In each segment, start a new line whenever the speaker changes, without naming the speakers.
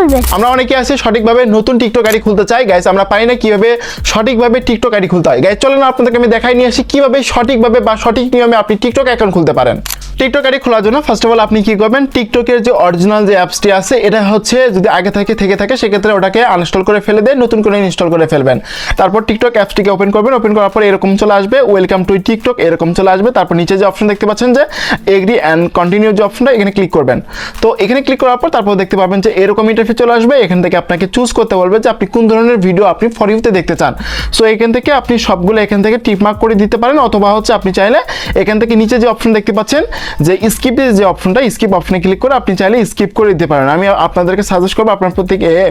করবে।
আমরা অনেকে আছে সঠিকভাবে নতুন টিকটক আইডি খুলতে চাই গাইস, আমরা পারি না কিভাবে সঠিকভাবে টিকটক আইডি খুলতে হয়। গাইস চলেন আপনাদেরকে আমি দেখাই নিয়ে আসি কিভাবে সঠিকভাবে বা সঠিক নিয়মে আপনি টিকটক অ্যাকাউন্ট খুলতে পারেন। টিকটক আইডি খোলার জন্য ফার্স্ট অফ অল আপনি কি করবেন, টিকটকের যে অরিজিনাল যে অ্যাপসটি আছে এটা হচ্ছে যদি আগে থেকে থাকে সেক্ষেত্রে ওটাকে আনইনস্টল করে ফেলে দিয়ে নতুন করে ইনস্টল করে ফেলবেন। তারপর টিকটক অ্যাপসটিকে ওপেন করবেন, ওপেন করার পর এরকম চলে আসবে ওয়েলকাম টু টিকটক, এরকম চলে আসবে। তারপর নিচে যে অপশন দেখতে পাচ্ছেন যে এগ্রি অ্যান্ড কন্টিনিউ যে অপশনটা, এখানে ক্লিক করবেন। তো এখানে ক্লিক করার পর তারপর দেখতে পাবেন যে এরকম ইন্টারফেস চলে আসবে। এখান থেকে আপনাকে চুজ করতে বলবে যে আপনি কোন ধরনের ভিডিও আপনি ফর ইউতে দেখতে চান। সো এখান থেকে আপনি সবগুলো এখান থেকে টিক মার্ক করে দিতে পারেন, অথবা হচ্ছে আপনি চাইলে এখান থেকে নিচে যে অপশন দেখতে পাচ্ছেন যে স্কিপ যে অপশনটা, স্কিপ অপশনে ক্লিক করে আপনি চাইলে স্কিপ করে দিতে পারেন। আমি আপনাদেরকে সাজেস্ট করবো আপনার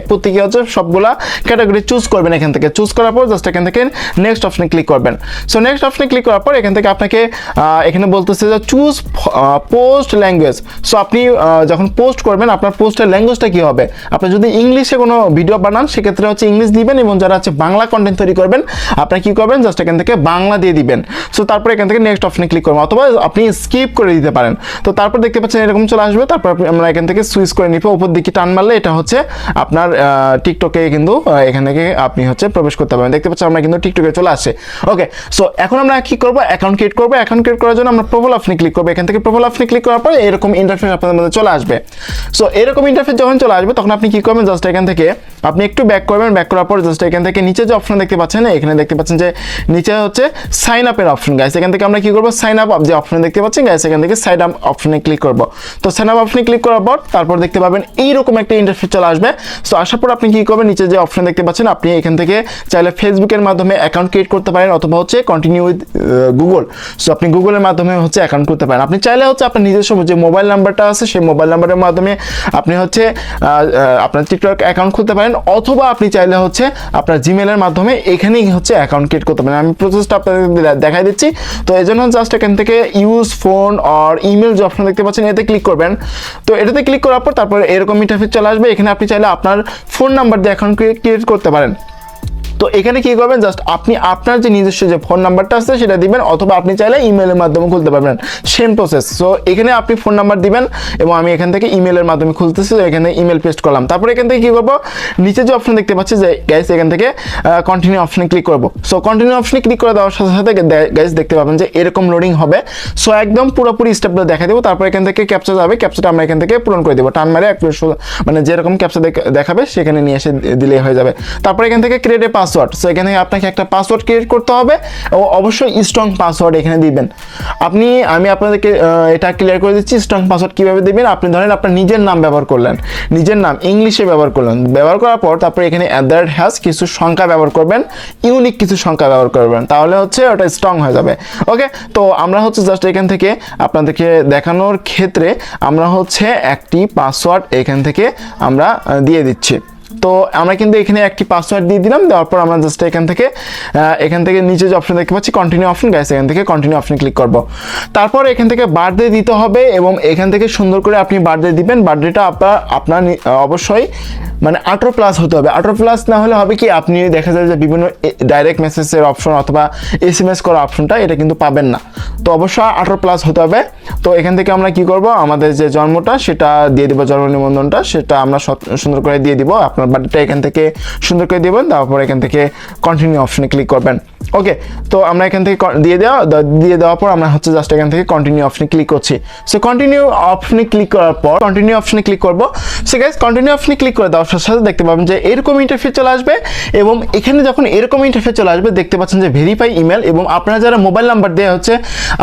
প্রত্যেকে হচ্ছে সবগুলা ক্যাটাগরি চুজ করবেন। এখান থেকে চুজ করার পর জাস্ট এখান থেকে নেক্সট অপশনে ক্লিক করবেন। সো নেক্সট অপশনে ক্লিক করার পর এখান থেকে আপনাকে এখানে বলতেছে যে চুজ পোস্ট ল্যাঙ্গুয়েজ। সো আপনি যখন পোস্ট করবেন আপনার পোস্টের ল্যাঙ্গুয়েজটা কি হবে, আপনি যদি ইংলিশে কোনো ভিডিও বানান সেক্ষেত্রে হচ্ছে ইংলিশ দিবেন, এবং যারা হচ্ছে বাংলা কন্টেন্ট তৈরি করবেন আপনারা কি করবেন, জাস্ট এখান থেকে বাংলা দিয়ে দিবেন। সো তারপর এখান থেকে নেক্সট অপশনে ক্লিক করবেন, অথবা আপনি স্কিপ করে দিতে পারেন। তো তারপর দেখতে পাচ্ছেন এরকম চলে আসবে। তারপর আমরা এখান থেকে সুইচ করে নিব, উপর দিকে টান মারলে এটা হচ্ছে আপনার টিকটকে কিন্তু এখান থেকে আপনি হচ্ছে প্রবেশ করতে পারবেন। দেখতে পাচ্ছেন আমরা কিন্তু টিকটকে চলে আসছে। ওকে, সো এখন আমরা কি করব, অ্যাকাউন্ট ক্রিয়েট করব। অ্যাকাউন্ট ক্রিয়েট করার জন্য আমরা প্রোফাইল অপশনে ক্লিক করব। এখান থেকে প্রোফাইল অপশনে ক্লিক করার পর এরকম ইন্টারফেস আপনাদের মধ্যে চলে আসবে। সো এরকম ইন্টারফেস যখন চলে আসবে তখন আপনি কি করবেন, জাস্ট এখান থেকে আপনি একটু ব্যাক করবেন। ব্যাক করার পর জাস্ট এখান থেকে নিচে যে অপশন দেখতে পাচ্ছেন, এখানে দেখতে পাচ্ছেন যে নিচে হচ্ছে সাইন আপের অপশন। গাইস এখান থেকে আমরা কি করব, সাইন আপ যে অপশন দেখতে পাচ্ছেন গাইস, এখান থেকে সাইন আপ অপশনে ক্লিক করব। তো সাইন আপ অপশনে ক্লিক করার পর তারপর দেখতে পাবেন এইরকম একটা ইন্টারফেস চলে আসবে। সো আসার পর আপনি কি করবেন, নিচে যে অপশন দেখতে পাচ্ছেন আপনি এখান থেকে চাইলে ফেসবুকের মাধ্যমে অ্যাকাউন্ট ক্রিয়েট করতে পারেন, অথবা হচ্ছে কন্টিনিউ উইথ গুগল। সো আপনি গুগলের মাধ্যমে হচ্ছে অ্যাকাউন্ট করতে পারেন। আপনি চাইলে হচ্ছে আপনার নিজস্ব যে মোবাইল নাম্বারটা আছে সেই মোবাইল নাম্বারের মাধ্যমে আপনি হচ্ছে আপনার টিকটক অ্যাকাউন্ট খুলতে পারেন, অথবা আপনি চাইলে হচ্ছে আপনার জিমেলের মাধ্যমে এখানেই হচ্ছে অ্যাকাউন্ট ক্রিয়েট করতে পারেন। আমি প্রসেসটা আপনাদের দেখাই দিচ্ছি। তো এই জন্য জাস্ট এখান থেকে ইউজ ফোন অর ইমেল যে অপশন দেখতে পাচ্ছেন এতে ক্লিক করবেন। তো এটাতে ক্লিক করার পর তারপর এরকম ইন্টারফেস চলে আসবে। এখানে আপনি চাইলে আপনার ফোন নাম্বার দিয়ে অ্যাকাউন্ট ক্রিয়েট করতে পারেন। তো এখানে কি করবেন, জাস্ট আপনি আপনার যে নিজস্ব যে ফোন নাম্বারটা আছে সেটা দিবেন, অথবা আপনি চাইলে ইমেলের মাধ্যমে খুলতে পারবেন, সেম প্রসেস। সো এখানে আপনি ফোন নাম্বার দিবেন এবং আমি এখান থেকে ইমেলের মাধ্যমে খুলতেছি। তো এখানে ইমেল পেস্ট করলাম। তারপর এখান থেকে কি করবো, নিচে যে অপশন দেখতে পাচ্ছি যে গাইস এখান থেকে কন্টিনিউ অপশনে ক্লিক করব। সো কন্টিনিউ অপশনে ক্লিক করে দেওয়ার সাথে সাথে গাইস দেখতে পাবেন যে এরকম লোডিং হবে। সো একদম পুরোপুরি স্টেপটা দেখা দেবো। তারপর এখান থেকে ক্যাপচা যাবে, ক্যাপচাটা আমরা এখান থেকে পূরণ করে দেবো। টান মারে মানে যেরকম ক্যাপচা দেখাবে সেখানে নিয়ে এসে দিলেই হয়ে যাবে। তারপর এখান থেকে ক্রিয়েট এ পাসওয়ার্ড। সো এখানে আপনাকে একটা পাসওয়ার্ড ক্রিয়েট করতে হবে, ও অবশ্যই স্ট্রং পাসওয়ার্ড এখানে দিবেন। আমি আপনাদেরকে এটা ক্লিয়ার করে দিচ্ছি স্ট্রং পাসওয়ার্ড কিভাবে দিবেন। আপনি ধরেন আপনার নিজের নাম ব্যবহার করলেন, নিজের নাম ইংলিশে ব্যবহার করলেন, ব্যবহার করার পর তারপরে এখানে @# কিছু সংখ্যা ব্যবহার করবেন, ইউনিক কিছু সংখ্যা ব্যবহার করবেন, তাহলে হচ্ছে ওটা স্ট্রং হয়ে যাবে। ওকে, তো আমরা হচ্ছে জাস্ট এখান থেকে আপনাদেরকে দেখানোর ক্ষেত্রে আমরা হচ্ছে একটি পাসওয়ার্ড এখান থেকে আমরা দিয়ে দিচ্ছি। তো আমরা কিন্তু এখানে একটি পাসওয়ার্ড দিয়ে দিলাম। দেওয়ার পর আমরা জাস্ট এখান থেকে নিচে যে অপশন দেখতে পাচ্ছি কন্টিনিউ অপশন, গাইস এখান থেকে কন্টিনিউ অপশনে ক্লিক করব। তারপর এখান থেকে বার্থডে দিতে হবে, এবং এখান থেকে সুন্দর করে আপনি বার্থডে দিবেন। বার্থডেটা আপনার অবশ্যই মানে 18+ হতে হবে। 18+ না হলে হবে কি, আপনি দেখা যায় যে বিভিন্ন ডাইরেক্ট মেসেজের অপশন অথবা SMS করা অপশনটা এটা কিন্তু পাবেন না। তো অবশ্যই 18+ হতে হবে। তো এখান থেকে আমরা কি করব, আমাদের যে জন্মটা সেটা দিয়ে দিব, জন্ম নিবন্ধনটা সেটা আমরা সুন্দর করে দিয়ে দিব। আপনার বার্থডেটা এখান থেকে সুন্দর করে দিবেন। তারপর এখান থেকে কন্টিনিউ অপশনে ক্লিক করবেন। ওকে, তো আমরা এখান থেকে দিয়ে দেওয়ার পর আমরা হচ্ছে জাস্ট এখান থেকে কন্টিনিউ অপশনে ক্লিক করছি। সো কন্টিনিউ অপশনে ক্লিক করার পর কন্টিনিউ অপশনে ক্লিক করব। সো গাইস কন্টিনিউ অপশনে ক্লিক করে দেওয়ার সাথে সাথে দেখতে পাবেন যে এরকম ইন্টারফেস চলে আসবে, এবং এখানে যখন এরকম ইন্টারফেস চলে আসবে দেখতে পাচ্ছেন যে ভেরিফাই ইমেল, এবং আপনারা যারা মোবাইল নাম্বার দিয়ে হচ্ছে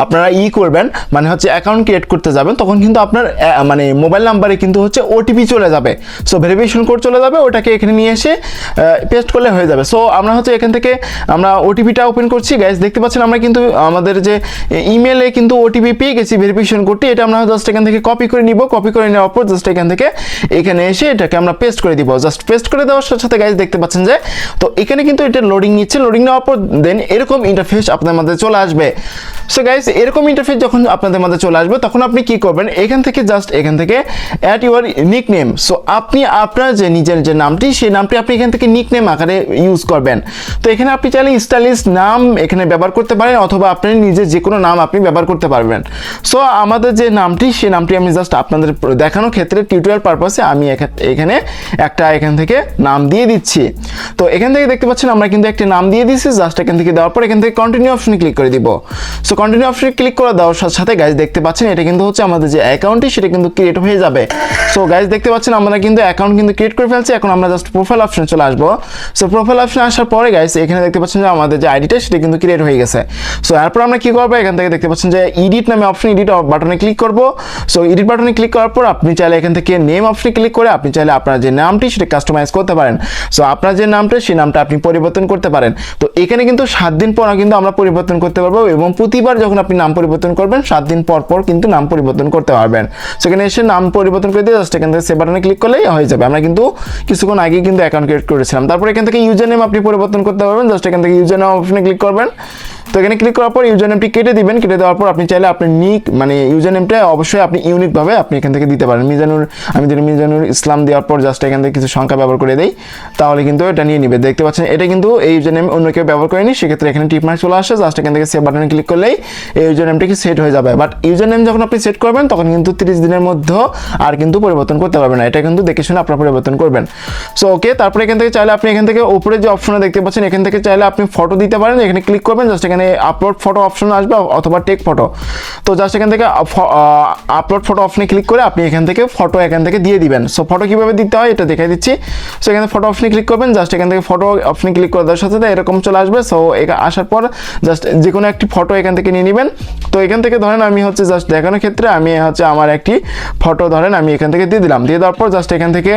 আপনারা করবেন মানে হচ্ছে অ্যাকাউন্ট ক্রিয়েট করতে যাবেন, তখন কিন্তু আপনার মানে মোবাইল নাম্বারে কিন্তু হচ্ছে OTP চলে যাবে। সো ভেরিফিকেশন কোড চলে যাবে, ওটাকে এখানে নিয়ে এসে পেস্ট করলে হয়ে যাবে। সো আমরা হচ্ছে এখান থেকে আমরা OTPটা ওপেন করছি। গাইস দেখতে পাচ্ছেন আমরা কিন্তু আমাদের যে ইমেলে কিন্তু OTP পেয়ে গেছি ভেরিফিকেশন কোডটি। এটা আমরা জাস্ট এখান থেকে কপি করে নিব। কপি করে নেওয়ার পর জাস্ট এখান থেকে এখানে এসে এটাকে আমরা পেস্ট করে দিব। জাস্ট পেস্ট করে দেওয়ার সাথে সাথে গাইস দেখতে পাচ্ছেন যে তো এখানে কিন্তু এটা লোডিং নিচ্ছে। লোডিং নেওয়ার পর দেন এরকম ইন্টারফেস আপনাদের মধ্যে চলে আসবে। সো গাইস এরকম ইন্টারফেস যখন আপনাদের মধ্যে চলে আসবে তখন আপনি কি করবেন, এখান থেকে জাস্ট এখান থেকে অ্যাড ইউর নিকনেম। সো আপনি আপনার যে নিজের যে নামটি সেই নামটি আপনি এখান থেকে নিকনেম আকারে ইউজ করবেন। তো এখানে আপনি চাইলে স্টাইলিশ নাম এখানে ব্যবহার করতে পারেন, অথবা আপনি নিজের যে কোনো নাম আপনি ব্যবহার করতে পারবেন। সো আমাদের যে নামটি সেই নামটি আমি জাস্ট আপনাদের দেখানোর ক্ষেত্রে টিউটোরিয়াল পারপাসে আমি এখানে একটা এখান থেকে নাম দিয়ে দিচ্ছি। তো এখান থেকে দেখতে পাচ্ছেন আমরা কিন্তু একটা নাম দিয়ে দিচ্ছি। জাস্ট এখান থেকে দেওয়ার পর এখান থেকে কন্টিনিউ অপশনে ক্লিক করে দিব। সো কন্টিনিউ অপশনে ক্লিক করে দেওয়ার সাথে সাথে গাইজ দেখতে পাচ্ছেন এটা কিন্তু হচ্ছে আমাদের যে অ্যাকাউন্টটি সেটা কিন্তু ক্রিয়েট হয়ে যাবে। সো গাইজ দেখতে পাচ্ছেন আমরা কিন্তু অ্যাকাউন্ট কিন্তু ক্রিয়েট করে ফেলছি। এখন আমরা জাস্ট প্রোফাইল অপশনে চলে আসবো। সো প্রোফাইল অপশনে আসার পরে গাইজ এখানে দেখতে পাচ্ছেন যে আমাদের যে আইডিটা সেটা কিন্তু ক্রিয়েট হয়ে গেছে। সো এরপর আমরা কি করবো, এখান থেকে দেখতে পাচ্ছেন যে এডিট নামে অপশন, এডিট বাটনে ক্লিক করবো। সো এডিট বাটনে ক্লিক করার পর আপনি চাইলে এখান থেকে নেম অপশনে ক্লিক করে আপনি চাইলে আপনার যে নামটি সেটা কাস্টমাইজ করতে পারেন। সো আপনার যে নামটা সেই নামটা আপনি পরিবর্তন করতে পারেন। তো এখানে কিন্তু 7 দিন পর কিন্তু আমরা পরিবর্তন করতে পারবো এবং প্রতিবার যখন আপনি নাম পরিবর্তন করবেন 7 দিন পর পর কিন্তু নাম পরিবর্তন করতে পারবেন। সেখানে এসে নাম পরিবর্তন করে দিয়ে জাস্ট এখান থেকে সেভ বাটনে ক্লিক করলেই হয়ে যাবে। আমরা কিন্তু কিছুক্ষণ আগে কিন্তু অ্যাকাউন্ট ক্রিয়েট করেছিলাম। তারপর এখান থেকে ইউজার নেম আপনি পরিবর্তন করতে পারবেন। জাস্ট এখান থেকে ইউজার নেম অপশনে ক্লিক করবেন। তো এখানে ক্লিক করার পর ইউজার নেমটি কেটে দিবেন। কেটে দেওয়ার পর আপনি চাইলে আপনি মানে ইউজার নেমটা অবশ্যই আপনি ইউনিকভাবে আপনি এখান থেকে দিতে পারেন। আমি যদি মিজানুর ইসলাম দেওয়ার পর জাস্ট এখান থেকে কিছু সংখ্যা ব্যবহার করে দেই তাহলে কিন্তু এটা নিয়ে নিবে। দেখতে পাচ্ছেন এটা কিন্তু এই ইউজার নেম অন্য কেউ ব্যবহার করেনি, সেক্ষেত্রে এখানে টিক মার্ক চলে আসে। জাস্ট এখান থেকে সেভ বাটনে ক্লিক করলেই এই ইউজার নেমটা কি সেট হয়ে যাবে। বাট ইউজার নেম যখন আপনি সেট করবেন তখন কিন্তু 30 দিনের মধ্যে আর কিন্তু পরিবর্তন করতে পারবেন না। এটা কিন্তু দেখে শুনে আপনারা পরিবর্তন করবেন। সো ওকে, তারপরে এখান থেকে চাইলে আপনি এখান থেকে উপরে যে অপশনে দেখতে পাচ্ছেন এখান থেকে চাইলে আপনি ফটো দিতে পারেন। এখানে ক্লিক করবেন, জাস্ট এখানে আপলোড ফটো অপশন আসবে অথবা টেক ফটো। তো জাস্ট এখান থেকে আপলোড ফটো অপশনে ক্লিক করে আপনি এখান থেকে ফটো এখান থেকে দিয়ে দিবেন। সো ফটো কিভাবে দিতে হয় এটা দেখাই দিচ্ছি। সো এখানে ফটো অপশনে ক্লিক করবেন। জাস্ট এখান থেকে ফটো অপশনে ক্লিক করে দেওয়ার সাথে সাথে এরকম চলে আসবে। সো আসার পর জাস্ট যে কোনো একটি ফটো এখান থেকে নিয়ে নেবেন। তো এখান থেকে ধরেন আমি হচ্ছে জাস্ট দেখানোর ক্ষেত্রে আমি হচ্ছে আমার একটি ফটো ধরেন আমি এখান থেকে দিয়ে দিলাম। দিয়ে দেওয়ার পর জাস্ট এখান থেকে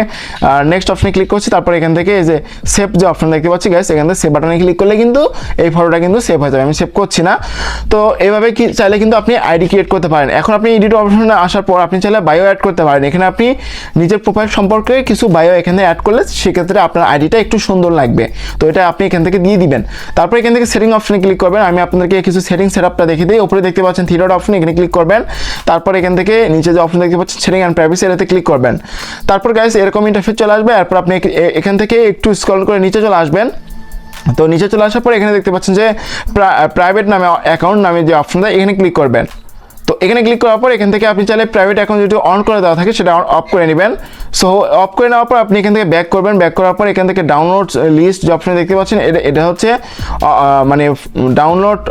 নেক্সট অপশনে ক্লিক করছি। তারপর এখান থেকে এই যে সেভ যে অপশন দেখতে পাচ্ছি গাইস, এখান থেকে সেভ বাটনে ক্লিক করলে কিন্তু এই ফটোটা কিন্তু সেভ হয়ে যাবে। আমি সেভ করছি না। তো এইভাবে কি চাইলে কিন্তু আপনি আইডি ক্রিয়েট করতে পারেন। এখন আপনি এডিট অপশনে আসার পর আপনি চাইলে বায়ো অ্যাড করতে পারেন। এখানে আপনি নিজের প্রোফাইল সম্পর্কে কিছু বায়ো এখানে অ্যাড করলে সেক্ষেত্রে আপনার আইডিটা একটু সুন্দর লাগবে। তো এটা আপনি এখান থেকে দিয়ে দিবেন। তারপর এখান থেকে সেটিং অপশনে ক্লিক করবেন। আমি আপনাদেরকে কিছু সেটিং সেটআপটা দেখিয়ে দিই। উপরে দেখতে পাচ্ছেন থ্রি ডট অপশন, এখানে ক্লিক করবেন। তারপর এখান থেকে নিচে যে অপশন দেখতে পাচ্ছেন সেটিং অ্যান্ড প্রাইভেসি, এটাতে ক্লিক করবেন। তারপর গাইস এরকম ইন্টারফেস চলে আসবে। এরপর আপনি এখান থেকে একটু স্ক্রল করে নিচে চলে আসবেন। তো নিচে চলে আসার পর এখানে দেখতে পাচ্ছেন যে প্রাইভেট নামে অ্যাকাউন্ট নামে যে অপশনটা এখানে ক্লিক করবেন। তো এখানে ক্লিক করার পর এখান থেকে আপনি চাইলে প্রাইভেট অ্যাকাউন্ট যদি অন করে দেওয়া থাকে সেটা অফ করে নেবেন। সো অফ করে নেওয়ার পর আপনি এখান থেকে ব্যাক করবেন। ব্যাক করার পর এখান থেকে ডাউনলোড লিস্ট যে অপশন দেখতে পাচ্ছেন এটা হচ্ছে মানে ডাউনলোড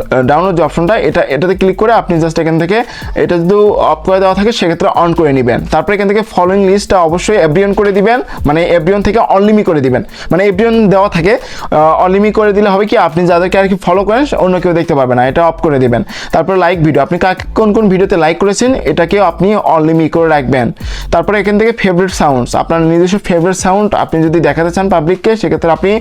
যে অপশনটা এটাতে ক্লিক করে আপনি জাস্ট এখান থেকে এটা যদি অফ করে দেওয়া থাকে সেক্ষেত্রে অন করে নেবেন। তারপর এখান থেকে ফলোইং লিস্টটা অবশ্যই এভরিওয়ান করে দিবেন, মানে এভরিওয়ান থেকে অনলিমি করে দিবেন। মানে এভরিওয়ান দেওয়া থাকে, অনলিমি করে দিলে হবে কি আপনি যাদেরকে আর কি ফলো করেন অন্য কেউ দেখতে পারবে না, এটা অফ করে দিবেন। তারপর লাইক ভিডিও, আপনি কোন কোন ভিডিওতে লাইক করেছেন এটাকেও আপনি অনলিমি করে রাখবেন। তারপরে এখান থেকে ফেভারিট সাউন্ডস, আপনার নিজস্ব ফেভারিট সাউন্ড আপনি যদি দেখাতে চান পাবলিককে সেক্ষেত্রে আপনি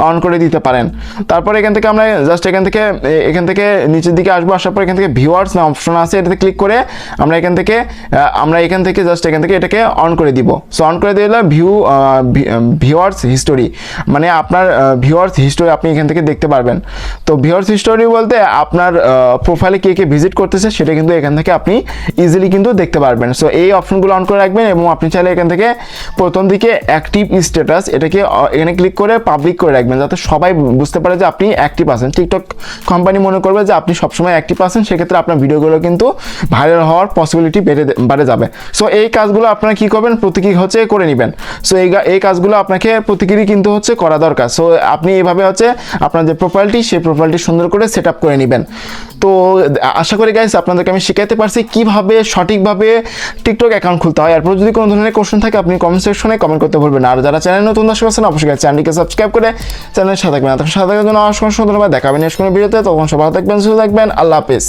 অন করে দিতে পারেন। তারপর এখান থেকে আমরা জাস্ট এখান থেকে নিচের দিকে আসবো। আসার পর এখান থেকে ভিউয়ার্স না অপশন আছে, এটাতে ক্লিক করে আমরা এখান থেকে জাস্ট এখান থেকে এটাকে অন করে দিব। সো অন করে দিলে ভিউয়ার্স হিস্টোরি, মানে আপনার ভিউয়ার্স হিস্টোরি আপনি এখান থেকে দেখতে পারবেন। তো ভিউয়ার্স হিস্টোরি বলতে আপনার প্রোফাইলে কে কে ভিজিট করতেছে সেটা কিন্তু এখান থেকে আপনি ইজিলি কিন্তু দেখতে পারবেন। সো এই অপশনগুলো অন করে রাখবেন এবং আপনি চাইলে এখান থেকে প্রথম দিকে অ্যাক্টিভ স্ট্যাটাস এটাকে এখানে ক্লিক করে পাবলিক করে রাখবেন যাতে সবাই বুঝতে পারে যে আপনি অ্যাক্টিভ আছেন। টিকটক কোম্পানি মনে করবে যে আপনি সবসময় অ্যাক্টিভ আছেন, সেক্ষেত্রে আপনার ভিডিওগুলো কিন্তু ভাইরাল হওয়ার পসিবিলিটি বেড়ে যাবে। সো এই কাজগুলো আপনারা কি করবেন, প্রত্যেকেই হচ্ছে করে নেবেন। সো এই কাজগুলো আপনাকে প্রত্যেকেরই কিন্তু হচ্ছে করা দরকার। সো আপনি এইভাবে হচ্ছে আপনার যে প্রোফাইলটি সেই প্রোফাইলটি সুন্দর করে সেট আপ করে নেবেন। তো আশা করি গাইস আপনাদেরকে আমি শিখাতে পারছি কিভাবে সঠিকভাবে টিকটক অ্যাকাউন্ট খুলতে হয়। এরপর যদি কোনো ধরনের কোশ্চেন থাকে আপনি কমেন্ট সেকশনে কমেন্ট করতে ভুলবেন না। আর যারা চ্যানেল নতুন দর্শক আছেন অবশ্যই চ্যানেলটিকে সাবস্ক্রাইব করে চ্যানেলের সাথে থাকবেন। তখন সাথে থাকার জন্য অসংখ্য ধন্যবাদ। দেখা হবে নেক্সট কোনো ভিডিওতে। তখন সবাই ভালো থাকবেন, সুস্থ থাকবেন। আল্লাহ হাফেজ।